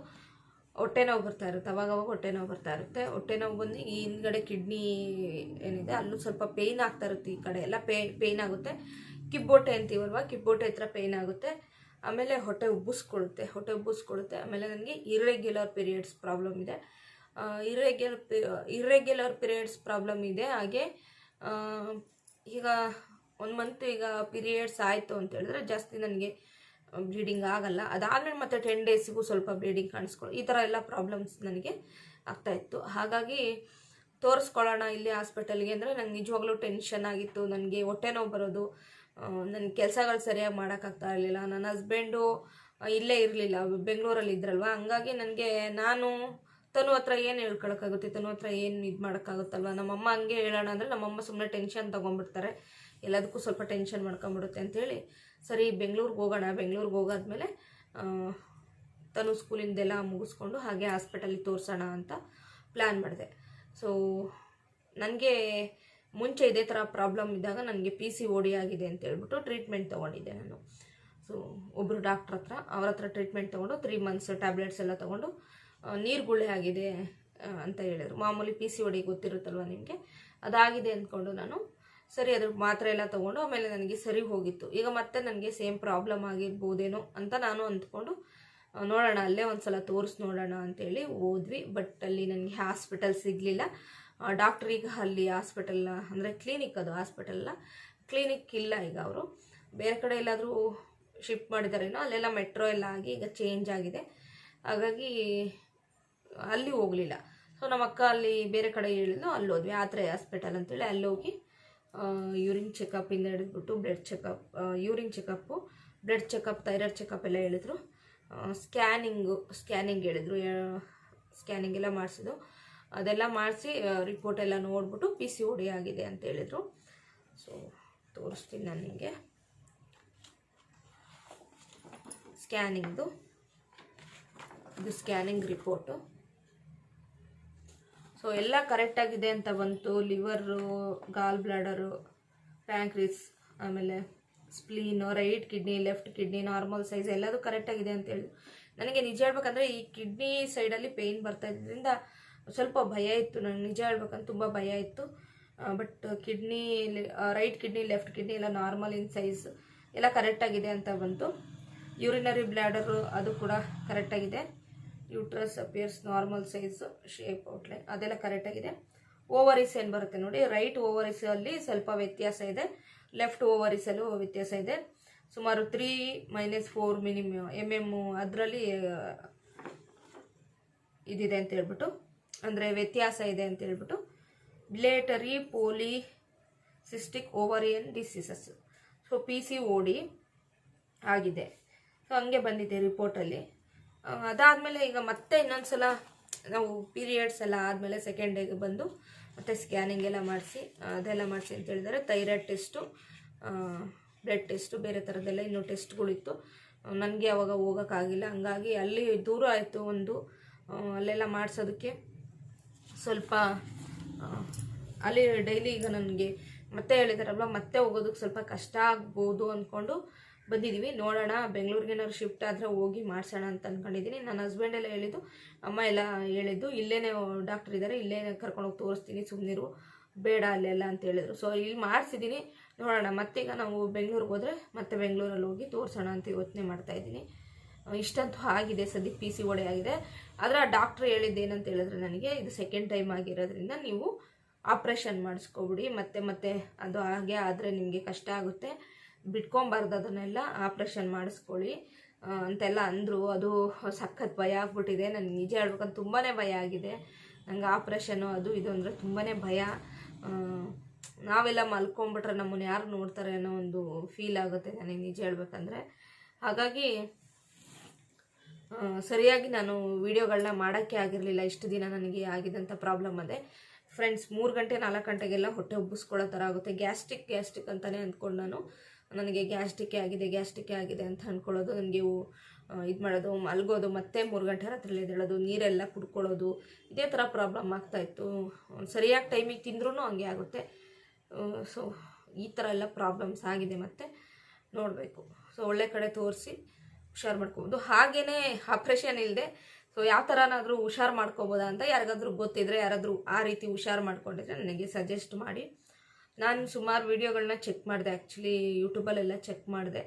ಹೊಟ್ಟೆ ನೋವು ಬರ್ತಾ ಇರುತ್ತೆ, ಅವಾಗವಾಗ ಹೊಟ್ಟೆ ನೋವು ಬರ್ತಾ ಇರುತ್ತೆ. ಹೊಟ್ಟೆ ನೋವು ಬಂದು ಈ ಹಿಂದ್ಗಡೆ ಕಿಡ್ನಿ ಏನಿದೆ ಅಲ್ಲೂ ಸ್ವಲ್ಪ ಪೇಯ್ನ್ ಆಗ್ತಾ ಇರುತ್ತೆ. ಈ ಕಡೆ ಎಲ್ಲ ಪೇಯ್ನ್ ಆಗುತ್ತೆ. ಕಿಬ್ಬೊಟ್ಟೆ ಅಂತೀವಲ್ವ, ಕಿಬ್ಬೊಟ್ಟೆ ಹತ್ರ ಪೇಯ್ನ್ ಆಗುತ್ತೆ. ಆಮೇಲೆ ಹೊಟ್ಟೆ ಉಬ್ಬಿಸ್ಕೊಳ್ಳುತ್ತೆ. ಆಮೇಲೆ ನನಗೆ ಇರ್ರೆಗ್ಯುಲರ್ ಪೀರಿಯಡ್ಸ್ ಪ್ರಾಬ್ಲಮ್ ಇದೆ. ಇರ್ರೆಗ್ಯುಲರ್ ಪೀರಿಯಡ್ಸ್ ಪ್ರಾಬ್ಲಮ್ ಇದೆ. ಹಾಗೆ ಈಗ 1 ಮಂತ್ ಈಗ ಪೀರಿಯಡ್ಸ್ ಆಯಿತು ಅಂತ ಹೇಳಿದ್ರೆ ಜಾಸ್ತಿ ನನಗೆ ಬ್ಲೀಡಿಂಗ್ ಆಗಲ್ಲ. ಅದಾದಮೇಲೆ ಮತ್ತೆ 10 ಡೇಸಿಗೂ ಸ್ವಲ್ಪ ಬ್ಲೀಡಿಂಗ್ ಕಾಣಿಸ್ಕೊಳ್ಳೋ, ಈ ಥರ ಎಲ್ಲ ಪ್ರಾಬ್ಲಮ್ಸ್ ನನಗೆ ಆಗ್ತಾಯಿತ್ತು. ಹಾಗಾಗಿ ತೋರಿಸ್ಕೊಳ್ಳೋಣ ಇಲ್ಲಿ ಹಾಸ್ಪಿಟಲ್ಗೆ ಅಂದರೆ ನಂಗೆ ನಿಜವಾಗ್ಲೂ ಟೆನ್ಷನ್ ಆಗಿತ್ತು. ನನಗೆ ಹೊಟ್ಟೆ ನೋವು ಬರೋದು, ನನ್ನ ಕೆಲಸಗಳು ಸರಿಯಾಗಿ ಮಾಡೋಕ್ಕಾಗ್ತಾ ಇರಲಿಲ್ಲ. ನನ್ನ ಹಸ್ಬೆಂಡು ಇಲ್ಲೇ ಇರಲಿಲ್ಲ, ಬೆಂಗಳೂರಲ್ಲಿ ಇದ್ರಲ್ವ. ಹಂಗಾಗಿ ನನಗೆ ತನು ಹತ್ರ ಏನು ಹೇಳ್ಕೊಳಕ್ಕಾಗುತ್ತೆ, ತನು ಹತ್ರ ಏನು ಇದು ಮಾಡೋಕ್ಕಾಗುತ್ತಲ್ವ. ನಮ್ಮಮ್ಮ ಹಂಗೆ ಹೇಳೋಣ ಅಂದರೆ ನಮ್ಮಮ್ಮ ಸುಮ್ಮನೆ ಟೆನ್ಷನ್ ತೊಗೊಂಡ್ಬಿಡ್ತಾರೆ, ಎಲ್ಲದಕ್ಕೂ ಸ್ವಲ್ಪ ಟೆನ್ಷನ್ ಮಾಡ್ಕೊಂಬಿಡುತ್ತೆ ಅಂಥೇಳಿ, ಸರಿ ಬೆಂಗಳೂರಿಗೆ ಹೋಗೋಣ, ಬೆಂಗಳೂರಿಗೆ ಹೋಗಾದ್ಮೇಲೆ ತನು ಸ್ಕೂಲಿಂದೆಲ್ಲ ಮುಗಿಸ್ಕೊಂಡು ಹಾಗೆ ಹಾಸ್ಪಿಟಲಿಗೆ ತೋರಿಸೋಣ ಅಂತ ಪ್ಲ್ಯಾನ್ ಮಾಡಿದೆ. ಸೊ ನನಗೆ ಮುಂಚೆ ಇದೇ ಥರ ಪ್ರಾಬ್ಲಮ್ ಇದ್ದಾಗ ನನಗೆ PCOD ಆಗಿದೆ ಅಂತ ಹೇಳ್ಬಿಟ್ಟು ಟ್ರೀಟ್ಮೆಂಟ್ ತೊಗೊಂಡಿದ್ದೆ ನಾನು. ಸೊ ಒಬ್ಬರು ಡಾಕ್ಟ್ರ್ ಹತ್ರ, ಅವ್ರ ಹತ್ರ ಟ್ರೀಟ್ಮೆಂಟ್ ತೊಗೊಂಡು 3 ಮಂತ್ಸ್ ಟ್ಯಾಬ್ಲೆಟ್ಸ್ ಎಲ್ಲ ತೊಗೊಂಡು ನೀರುಗುಳ್ಳೆ ಆಗಿದೆ ಅಂತ ಹೇಳಿದರು. ಮಾಮೂಲಿ PCOD ಗೊತ್ತಿರುತ್ತಲ್ವ ನಿಮಗೆ, ಅದಾಗಿದೆ ಅಂದ್ಕೊಂಡು ನಾನು ಸರಿ ಅದ್ರ ಮಾತ್ರೆ ಎಲ್ಲ ತೊಗೊಂಡು ಆಮೇಲೆ ನನಗೆ ಸರಿ ಹೋಗಿತ್ತು. ಈಗ ಮತ್ತೆ ನನಗೆ ಸೇಮ್ ಪ್ರಾಬ್ಲಮ್ ಆಗಿರ್ಬೋದೇನೋ ಅಂತ ನಾನು ಅಂದ್ಕೊಂಡು ನೋಡೋಣ, ಅಲ್ಲೇ ಒಂದು ಸಲ ತೋರಿಸಿ ನೋಡೋಣ ಅಂತೇಳಿ ಹೋದ್ವಿ. ಬಟ್ ಅಲ್ಲಿ ನನಗೆ ಹಾಸ್ಪಿಟಲ್ ಸಿಗಲಿಲ್ಲ. ಡಾಕ್ಟ್ರಿಗೆ ಅಲ್ಲಿ ಹಾಸ್ಪಿಟಲ್ ಅಂದರೆ ಕ್ಲಿನಿಕ್, ಅದು ಹಾಸ್ಪಿಟಲ್ಲ, ಕ್ಲಿನಿಕ್ ಇಲ್ಲ. ಈಗ ಅವರು ಬೇರೆ ಕಡೆ ಎಲ್ಲಾದರೂ ಶಿಫ್ಟ್ ಮಾಡಿದಾರೇನೋ, ಅಲ್ಲೆಲ್ಲ ಮೆಟ್ರೋ ಎಲ್ಲ ಆಗಿ ಈಗ ಚೇಂಜ್ ಆಗಿದೆ. ಹಾಗಾಗಿ ಅಲ್ಲಿ ಹೋಗಲಿಲ್ಲ. ಸೊ ನಮ್ಮ ಅಕ್ಕ ಅಲ್ಲಿ ಬೇರೆ ಕಡೆ ಹೇಳಿದ್ಲು, ಅಲ್ಲಿ ಹೋದ್ವಿ, ಆತ್ರೆ ಹಾಸ್ಪಿಟಲ್ ಅಂತೇಳಿ. ಅಲ್ಲಿ ಹೋಗಿ ಯೂರಿನ್ ಚೆಕಪ್ಪಿಂದ ಹಿಡಿದ್ಬಿಟ್ಟು blood checkup, urine checkup, blood checkup, thyroid checkup ಎಲ್ಲ ಹೇಳಿದ್ರು. ಸ್ಕ್ಯಾನಿಂಗ್ ಹೇಳಿದ್ರು, ಸ್ಕ್ಯಾನಿಂಗ್ ಎಲ್ಲ ಮಾಡಿಸಿದ್ದು. ಅದೆಲ್ಲ ಮಾಡಿಸಿ ರಿಪೋರ್ಟ್ ಎಲ್ಲ ನೋಡಿಬಿಟ್ಟು PCOD ಆಗಿದೆ ಅಂತ ಹೇಳಿದರು. ಸೊ ತೋರಿಸ್ತೀನಿ ನಾನು ನಿಮಗೆ ಸ್ಕ್ಯಾನಿಂಗ್ದು. ಇದು ಸ್ಕ್ಯಾನಿಂಗ್ ರಿಪೋರ್ಟು. ಸೊ ಎಲ್ಲ ಕರೆಕ್ಟಾಗಿದೆ ಅಂತ ಬಂತು. ಲಿವರು, ಗಾಲ್ ಬ್ಲಾಡರು, ಪ್ಯಾಂಕ್ರೀಸ್, ಆಮೇಲೆ spleen, right kidney, left kidney, normal size ಎಲ್ಲದೂ ಕರೆಕ್ಟಾಗಿದೆ ಅಂತ ಹೇಳಿದ್ರು. ನನಗೆ ನಿಜ ಹೇಳ್ಬೇಕಂದ್ರೆ ಈ ಕಿಡ್ನಿ ಸೈಡಲ್ಲಿ ಪೇಯ್ನ್ ಬರ್ತಾ ಇದ್ದರಿಂದ ಸ್ವಲ್ಪ ಭಯ ಇತ್ತು. ನನಗೆ ನಿಜ ಹೇಳ್ಬೇಕಂದ್ರೆ ತುಂಬ ಭಯ ಇತ್ತು. But kidney, right kidney, left kidney ಎಲ್ಲ ನಾರ್ಮಲ್ ಇನ್ ಸೈಜ್ ಎಲ್ಲ ಕರೆಕ್ಟಾಗಿದೆ ಅಂತ ಬಂತು. ಯೂರಿನರಿ ಬ್ಲ್ಯಾಡರು ಅದು ಕೂಡ ಕರೆಕ್ಟಾಗಿದೆ. Uterus appears normal size, shape, outline ಅದೆಲ್ಲ ಕರೆಕ್ಟಾಗಿದೆ. ಓವರೀಸ್ ಏನು ಬರುತ್ತೆ ನೋಡಿ, ರೈಟ್ ಓವರೀಸಲ್ಲಿ ಸ್ವಲ್ಪ ವ್ಯತ್ಯಾಸ ಇದೆ, ಲೆಫ್ಟ್ ಓವರೀಸಲ್ಲೂ ವ್ಯತ್ಯಾಸ ಇದೆ. ಸುಮಾರು 3-4 mm ಅದರಲ್ಲಿ ಇದಿದೆ ಅಂತ ಹೇಳ್ಬಿಟ್ಟು, ಅಂದರೆ ವ್ಯತ್ಯಾಸ ಇದೆ ಅಂತ ಹೇಳ್ಬಿಟ್ಟು. ಬಿಲೇಟರಿ ಪೋಲಿಸಿಸ್ಟಿಕ್ ಓವರಿಯನ್ ಡಿಸೀಸಸ್, ಸೊ PCOD ಆಗಿದೆ. ಸೊ ಹಂಗೆ ಬಂದಿದೆ ರಿಪೋರ್ಟಲ್ಲಿ. ಅದಾದಮೇಲೆ ಈಗ ಮತ್ತೆ ಇನ್ನೊಂದು ಸಲ ನಾವು ಪೀರಿಯಡ್ಸ್ ಎಲ್ಲ ಆದಮೇಲೆ ಸೆಕೆಂಡ್ ಡೇಗೆ ಬಂದು ಮತ್ತು ಸ್ಕ್ಯಾನಿಂಗ್ ಎಲ್ಲ ಮಾಡಿಸಿ ಅದೆಲ್ಲ ಮಾಡಿಸಿ ಅಂತ ಹೇಳಿದ್ದಾರೆ. ಥೈರಾಯ್ಡ್ ಟೆಸ್ಟು, ಬ್ಲಡ್ ಟೆಸ್ಟು, ಬೇರೆ ಥರದ್ದೆಲ್ಲ ಇನ್ನೂ ಟೆಸ್ಟ್ಗಳಿತ್ತು. ನನಗೆ ಅವಾಗ ಹೋಗೋಕ್ಕಾಗಿಲ್ಲ, ಹಂಗಾಗಿ ಅಲ್ಲಿ ದೂರ ಆಯಿತು ಒಂದು. ಅಲ್ಲೆಲ್ಲ ಮಾಡಿಸೋದಕ್ಕೆ ಸ್ವಲ್ಪ ಅಲ್ಲಿ ಡೈಲಿ ಈಗ ನನಗೆ ಮತ್ತೆ ಹೇಳಿದಾರಲ್ವ, ಮತ್ತೆ ಹೋಗೋದಕ್ಕೆ ಸ್ವಲ್ಪ ಕಷ್ಟ ಆಗ್ಬೋದು ಅಂದ್ಕೊಂಡು ಬಂದಿದ್ದೀವಿ. ನೋಡೋಣ, ಬೆಂಗಳೂರಿಗೆ ಏನಾದ್ರು ಶಿಫ್ಟ್ ಆದರೆ ಹೋಗಿ ಮಾಡಿಸೋಣ ಅಂತ ಅಂದ್ಕೊಂಡಿದ್ದೀನಿ. ನನ್ನ ಹಸ್ಬೆಂಡ್ ಎಲ್ಲ ಹೇಳಿದ್ದು, ಅಮ್ಮ ಎಲ್ಲ ಹೇಳಿದ್ದು, ಇಲ್ಲೇ ಡಾಕ್ಟ್ರ್ ಇದ್ದಾರೆ, ಇಲ್ಲೇ ಕರ್ಕೊಂಡೋಗಿ ತೋರಿಸ್ತೀನಿ, ಸುಮ್ಮನಿರು, ಬೇಡ ಅಲ್ಲೆಲ್ಲ ಅಂತ ಹೇಳಿದ್ರು. ಸೊ ಇಲ್ಲಿ ಮಾಡಿಸಿದ್ದೀನಿ, ನೋಡೋಣ. ಮತ್ತೀಗ ನಾವು ಬೆಂಗಳೂರಿಗೆ ಹೋದರೆ ಮತ್ತೆ ಬೆಂಗಳೂರಲ್ಲಿ ಹೋಗಿ ತೋರಿಸೋಣ ಅಂತ ಯೋಚನೆ ಮಾಡ್ತಾಯಿದ್ದೀನಿ. ಇಷ್ಟಂತೂ ಆಗಿದೆ, ಸದ್ಯಕ್ಕೆ PCOD ಆಗಿದೆ. ಆದರೆ ಆ ಡಾಕ್ಟ್ರ್ ಹೇಳಿದ್ದೇನಂತ ಹೇಳಿದ್ರೆ ನನಗೆ, ಇದು ಸೆಕೆಂಡ್ ಟೈಮ್ ಆಗಿರೋದ್ರಿಂದ ನೀವು ಆಪ್ರೇಷನ್ ಮಾಡಿಸ್ಕೊಬಿಡಿ, ಮತ್ತೆ ಅದು ಹಾಗೆ ಆದರೆ ನಿಮಗೆ ಕಷ್ಟ ಆಗುತ್ತೆ, ಬಿಟ್ಕೊಬಾರ್ದು, ಅದನ್ನೆಲ್ಲ ಆಪ್ರೇಷನ್ ಮಾಡಿಸ್ಕೊಳ್ಳಿ ಅಂತೆಲ್ಲ ಅಂದರು. ಅದು ಸಖತ್ ಭಯ ಆಗ್ಬಿಟ್ಟಿದೆ ನನಗೆ. ನಿಜ ಹೇಳ್ಬೇಕಂತ ತುಂಬಾ ಭಯ ಆಗಿದೆ ನಂಗೆ. ಆಪ್ರೇಷನ್ನು ಅದು ಇದು ಅಂದರೆ ತುಂಬಾ ಭಯ. ನಾವೆಲ್ಲ ಮಲ್ಕೊಂಬಿಟ್ರೆ ನಮ್ಮನ್ನು ಯಾರು ನೋಡ್ತಾರೆ ಅನ್ನೋ ಒಂದು ಫೀಲ್ ಆಗುತ್ತೆ ನನಗೆ ನಿಜ ಹೇಳ್ಬೇಕಂದ್ರೆ. ಹಾಗಾಗಿ ಸರಿಯಾಗಿ ನಾನು ವೀಡಿಯೋಗಳನ್ನ ಮಾಡೋಕ್ಕೆ ಆಗಿರಲಿಲ್ಲ. ಇಷ್ಟು ದಿನ ನನಗೆ ಆಗಿದ್ದಂಥ ಪ್ರಾಬ್ಲಮ್ ಅದೇ ಫ್ರೆಂಡ್ಸ್. 3 ಗಂಟೆ 4 ಗಂಟೆಗೆಲ್ಲ ಹೊಟ್ಟೆ ಉಬ್ಬಿಸ್ಕೊಳ್ಳೋ ಥರ ಆಗುತ್ತೆ. ಗ್ಯಾಸ್ಟ್ರಿಕ್ ಅಂತಲೇ ಅಂದ್ಕೊಂಡು ನಾನು ನನಗೆ ಗ್ಯಾಸ್ಟ್ರಿಕ್ ಆಗಿದೆ ಅಂತ ಅಂದ್ಕೊಳ್ಳೋದು. ನನಗೆ ಇದು ಮಾಡೋದು, ಮಲಗೋದು, ಮತ್ತೆ 3 ಗಂಟೆ ರಾತ್ರಿಯಲ್ಲಿ ಎದ್ದೇಳೋದು, ನೀರೆಲ್ಲ ಕುಡ್ಕೊಳ್ಳೋದು, ಇದೇ ಥರ ಪ್ರಾಬ್ಲಮ್ ಆಗ್ತಾಯಿತ್ತು. ಸರಿಯಾಗಿ ಟೈಮಿಗೆ ತಿಂದ್ರೂ ಹಂಗೆ ಆಗುತ್ತೆ. ಸೊ ಈ ಥರ ಎಲ್ಲ ಪ್ರಾಬ್ಲಮ್ಸ್ ಆಗಿದೆ. ಮತ್ತು ನೋಡಬೇಕು. ಸೊ ಒಳ್ಳೆ ಕಡೆ ತೋರಿಸಿ ಹುಷಾರು ಮಾಡ್ಕೊಬೋದು. ಹಾಗೆಯೇ ಆಪ್ರೇಷನ್ ಇಲ್ಲದೆ ಸೊ ಯಾವ ಥರನಾದರೂ ಹುಷಾರು ಮಾಡ್ಕೊಬೋದಾ ಅಂತ ಯಾರಿಗಾದ್ರೂ ಗೊತ್ತಿದ್ರೆ, ಯಾರಾದರೂ ಆ ರೀತಿ ಹುಷಾರು ಮಾಡ್ಕೊಂಡಿದ್ರೆ ನನಗೆ ಸಜೆಸ್ಟ್ ಮಾಡಿ. ನಾನು ಸುಮಾರು ವೀಡಿಯೋಗಳನ್ನ ಚೆಕ್ ಮಾಡಿದೆ, ಆ್ಯಕ್ಚುಲಿ ಯೂಟ್ಯೂಬಲ್ಲೆಲ್ಲ ಚೆಕ್ ಮಾಡಿದೆ.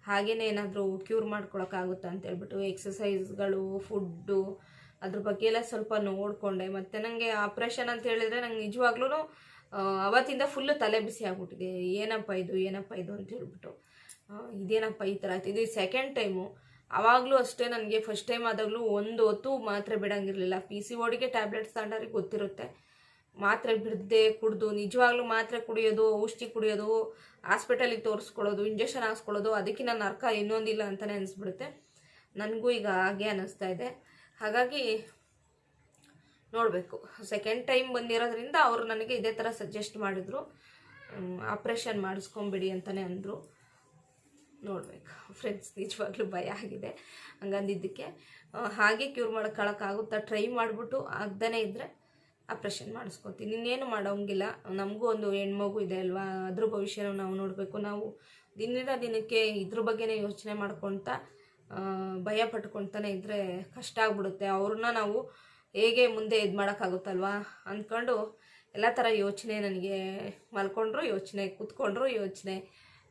ಹಾಗೆಯೇ ಏನಾದರೂ ಕ್ಯೂರ್ ಮಾಡ್ಕೊಳಕ್ಕಾಗುತ್ತಾ ಅಂತ ಹೇಳ್ಬಿಟ್ಟು ಎಕ್ಸಸೈಸ್ಗಳು, ಫುಡ್ಡು, ಅದ್ರ ಬಗ್ಗೆ ಎಲ್ಲ ಸ್ವಲ್ಪ ನೋಡಿಕೊಂಡೆ. ಮತ್ತು ನನಗೆ ಆಪ್ರೇಷನ್ ಅಂತ ಹೇಳಿದರೆ ನಂಗೆ ನಿಜವಾಗ್ಲೂ ಅವತ್ತಿಂದ ಫುಲ್ಲು ತಲೆ ಬಿಸಿ ಆಗ್ಬಿಟ್ಟಿದೆ. ಏನಪ್ಪ ಇದು ಅಂತ ಹೇಳ್ಬಿಟ್ಟು, ಇದೇನಪ್ಪ ಈ ಥರ ಆಯ್ತು. ಇದು ಸೆಕೆಂಡ್ ಟೈಮು. ಆವಾಗಲೂ ಅಷ್ಟೇ ನನಗೆ ಫಸ್ಟ್ ಟೈಮ್ ಆದಾಗಲೂ 1 ಹೊತ್ತು ಮಾತ್ರೆ ಬಿಡೋಂಗಿರಲಿಲ್ಲ. PCODಗೆ ಟ್ಯಾಬ್ಲೆಟ್ಸ್ ತಗೊಂಡವ್ರಿಗೆ ಗೊತ್ತಿರುತ್ತೆ. ಮಾತ್ರೆ ಬಿಡದೆ ಕುಡಿದು, ನಿಜವಾಗ್ಲೂ ಮಾತ್ರೆ ಕುಡಿಯೋದು, ಔಷಧಿ ಕುಡಿಯೋದು, ಹಾಸ್ಪಿಟಲಿಗೆ ತೋರಿಸ್ಕೊಳ್ಳೋದು, ಇಂಜೆಕ್ಷನ್ ಹಾಕ್ಸ್ಕೊಳ್ಳೋದು, ಅದಕ್ಕಿಂತ ನರ್ಕ ಇನ್ನೊಂದಿಲ್ಲ ಅಂತಲೇ ಅನಿಸ್ಬಿಡುತ್ತೆ. ನನಗೂ ಈಗ ಹಾಗೆ ಅನ್ನಿಸ್ತಾ ಇದೆ. ಹಾಗಾಗಿ ನೋಡಬೇಕು. ಸೆಕೆಂಡ್ ಟೈಮ್ ಬಂದಿರೋದ್ರಿಂದ ಅವರು ನನಗೆ ಇದೇ ಥರ ಸಜೆಸ್ಟ್ ಮಾಡಿದರು, ಆಪ್ರೇಷನ್ ಮಾಡಿಸ್ಕೊಂಬಿಡಿ ಅಂತಲೇ ಅಂದರು. ನೋಡಬೇಕು ಫ್ರೆಂಡ್ಸ್, ನಿಜವಾಗ್ಲೂ ಭಯ ಆಗಿದೆ ಹಂಗಂದಿದ್ದಕ್ಕೆ. ಹಾಗೆ ಕ್ಯೂರ್ ಮಾಡ್ಕೊಳ್ಳೋಕ್ಕಾಗುತ್ತಾ ಟ್ರೈ ಮಾಡಿಬಿಟ್ಟು ಆಗದೇ ಇದ್ದರೆ ಆಪ್ರೇಷನ್ ಮಾಡಿಸ್ಕೊತೀನಿ. ಇನ್ನೇನು ಮಾಡೋಂಗಿಲ್ಲ. ನಮಗೂ ಒಂದು ಹೆಣ್ಮಗು ಇದೆ ಅಲ್ವಾ, ಅದ್ರ ಭವಿಷ್ಯನೂ ನಾವು ನೋಡಬೇಕು. ನಾವು ದಿನಕ್ಕೆ ಇದ್ರ ಬಗ್ಗೆನೇ ಯೋಚನೆ ಮಾಡ್ಕೊಳ್ತಾ ಭಯ ಪಟ್ಕೊಳ್ತಾನೆ ಇದ್ದರೆ ಕಷ್ಟ ಆಗ್ಬಿಡುತ್ತೆ. ಅವ್ರನ್ನ ನಾವು ಹೇಗೆ ಮುಂದೆ ಇದು ಮಾಡೋಕ್ಕಾಗುತ್ತಲ್ವಾ ಅಂದ್ಕೊಂಡು ಎಲ್ಲ ಥರ ಯೋಚನೆ. ನನಗೆ ಮಲ್ಕೊಂಡ್ರೂ ಯೋಚನೆ, ಕೂತ್ಕೊಂಡ್ರೂ ಯೋಚನೆ,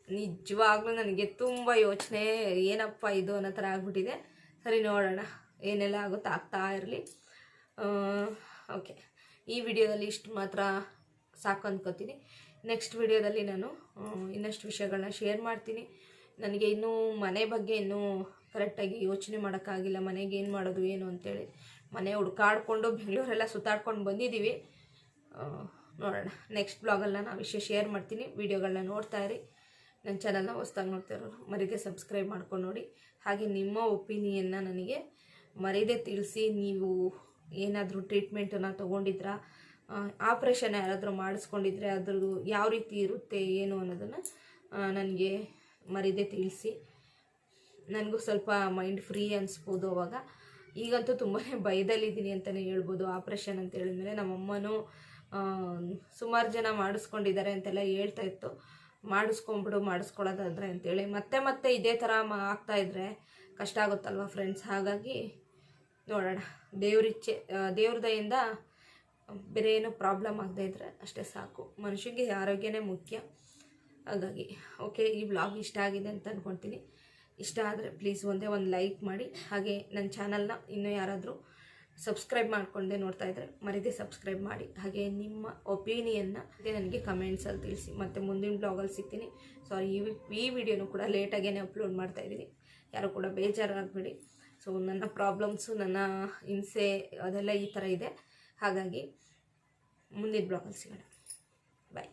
ನಿಜವಾಗ್ಲೂ ನನಗೆ ತುಂಬ ಯೋಚನೆ, ಏನಪ್ಪ ಇದು ಅನ್ನೋ ಥರ ಆಗ್ಬಿಟ್ಟಿದೆ. ಸರಿ, ನೋಡೋಣ ಏನೆಲ್ಲ ಆಗುತ್ತೋ ಆಗ್ತಾ ಇರಲಿ. ಓಕೆ, ಈ ವಿಡಿಯೋದಲ್ಲಿ ಇಷ್ಟು ಮಾತ್ರ ಸಾಕು ಅಂದ್ಕೊತೀನಿ. ನೆಕ್ಸ್ಟ್ ವಿಡಿಯೋದಲ್ಲಿ ನಾನು ಇನ್ನಷ್ಟು ವಿಷಯಗಳನ್ನ ಶೇರ್ ಮಾಡ್ತೀನಿ. ನನಗೆ ಇನ್ನೂ ಮನೆ ಬಗ್ಗೆ ಇನ್ನೂ ಕರೆಕ್ಟಾಗಿ ಯೋಚನೆ ಮಾಡೋಕ್ಕಾಗಿಲ್ಲ. ಮನೆಗೆ ಏನು ಮಾಡೋದು ಏನು ಅಂತೇಳಿ ಮನೆ ಹುಡ್ಕಾಡ್ಕೊಂಡು ಬೆಂಗಳೂರೆಲ್ಲ ಸುತ್ತಾಡ್ಕೊಂಡು ಬಂದಿದ್ದೀವಿ. ನೋಡೋಣ, ನೆಕ್ಸ್ಟ್ ಬ್ಲಾಗಲ್ಲಿ ನಾನು ವಿಷಯ ಶೇರ್ ಮಾಡ್ತೀನಿ. ವಿಡಿಯೋಗಳನ್ನ ನೋಡ್ತಾ ಇರಿ. ನನ್ನ ಚಾನಲ್ನ ಹೊಸ್ದಾಗಿ ನೋಡ್ತಾ ಇರೋರು ಮರೀದೆ ಸಬ್ಸ್ಕ್ರೈಬ್ ಮಾಡ್ಕೊಂಡು ನೋಡಿ. ಹಾಗೆ ನಿಮ್ಮ ಒಪಿನಿಯನ್ನ ನನಗೆ ಮರೀದೆ ತಿಳಿಸಿ. ನೀವು ಏನಾದರೂ ಟ್ರೀಟ್ಮೆಂಟನ್ನು ತೊಗೊಂಡಿದ್ರಾ, ಆಪ್ರೇಷನ್ ಯಾರಾದರೂ ಮಾಡಿಸ್ಕೊಂಡಿದ್ರೆ ಅದ್ರದ್ದು ಯಾವ ರೀತಿ ಇರುತ್ತೆ ಏನು ಅನ್ನೋದನ್ನು ನನಗೆ ಮರೀದೆ ತಿಳಿಸಿ. ನನಗೂ ಸ್ವಲ್ಪ ಮೈಂಡ್ ಫ್ರೀ ಅನಿಸ್ಬೋದು ಅವಾಗ. ಈಗಂತೂ ತುಂಬಾ ಭಯದಲ್ಲಿದ್ದೀನಿ ಅಂತಲೇ ಹೇಳ್ಬೋದು. ಆಪ್ರೇಷನ್ ಅಂತ ಹೇಳಿದ್ಮೇಲೆ ನಮ್ಮಮ್ಮನೂ ಸುಮಾರು ಜನ ಮಾಡಿಸ್ಕೊಂಡಿದ್ದಾರೆ ಅಂತೆಲ್ಲ ಹೇಳ್ತಾ ಇತ್ತು. ಮಾಡಿಸ್ಕೊಳ್ಳೋದಾದ್ರೆ ಅಂತೇಳಿ ಮತ್ತೆ ಇದೇ ಥರ ಆಗ್ತಾಯಿದ್ರೆ ಕಷ್ಟ ಆಗುತ್ತಲ್ವ ಫ್ರೆಂಡ್ಸ್. ಹಾಗಾಗಿ ನೋಡೋಣ, ದೇವ್ರ ದಯಿಂದ ಬೇರೆ ಏನೂ ಪ್ರಾಬ್ಲಮ್ ಆಗದೇ ಇದ್ದರೆ ಅಷ್ಟೇ ಸಾಕು. ಮನುಷ್ಯನಿಗೆ ಆರೋಗ್ಯನೇ ಮುಖ್ಯ. ಹಾಗಾಗಿ ಓಕೆ, ಈ ವ್ಲಾಗ್ ಇಷ್ಟ ಆಗಿದೆ ಅಂತ ಅಂದ್ಕೊಳ್ತೀನಿ. ಇಷ್ಟ ಆದರೆ ಪ್ಲೀಸ್ ಒಂದೇ ಒಂದು ಲೈಕ್ ಮಾಡಿ. ಹಾಗೆ ನನ್ನ ಚಾನಲ್ನ ಇನ್ನೂ ಯಾರಾದರೂ ಸಬ್ಸ್ಕ್ರೈಬ್ ಮಾಡಿಕೊಂಡೆ ನೋಡ್ತಾ ಇದ್ದರೆ ಮರೀದೆ ಸಬ್ಸ್ಕ್ರೈಬ್ ಮಾಡಿ. ಹಾಗೆ ನಿಮ್ಮ ಒಪಿನಿಯನ್ನ ನನಗೆ ಕಮೆಂಟ್ಸಲ್ಲಿ ತಿಳಿಸಿ. ಮತ್ತು ಮುಂದಿನ ಬ್ಲಾಗಲ್ಲಿ ಸಿಗ್ತೀನಿ. ಸಾರಿ, ಈ ವಿಡಿಯೋನು ಕೂಡ ಲೇಟಾಗೇ ಅಪ್ಲೋಡ್ ಮಾಡ್ತಾಯಿದ್ದೀನಿ. ಯಾರು ಕೂಡ ಬೇಜಾರಾಗಬೇಡಿ. ಸೊ ನನ್ನ ಪ್ರಾಬ್ಲಮ್ಸು, ನನ್ನ ಹಿಂಸೆ ಅದೆಲ್ಲ ಈ ಥರ ಇದೆ. ಹಾಗಾಗಿ ಮುಂದಿನ ಬ್ಲಾಗಲ್ಲಿ ಸಿಗೋಣ. ಬಾಯ್.